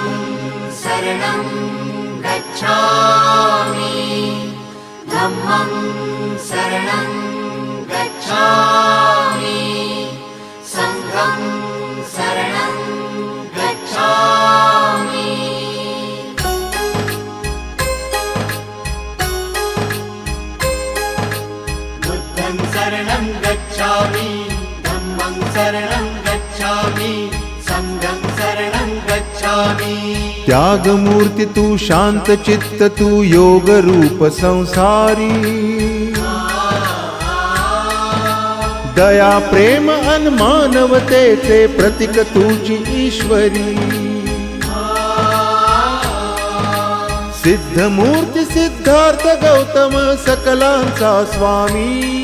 बुद्धं शरणं गच्छामि धम्मं शरणं गच्छामि संघं शरणं गच्छामि बुद्धं शरणं गच्छामि धम्मं शरणं गच्छामि संघं शरणं गच्छामि। त्यागमूर्ती तू शांत चित्त तू योग रूप संसारी दया प्रेम अन मानवतेचे प्रतीक तुझी ईश्वरी सिद्धमूर्ती सिद्धार्थ गौतम सकलांचा स्वामी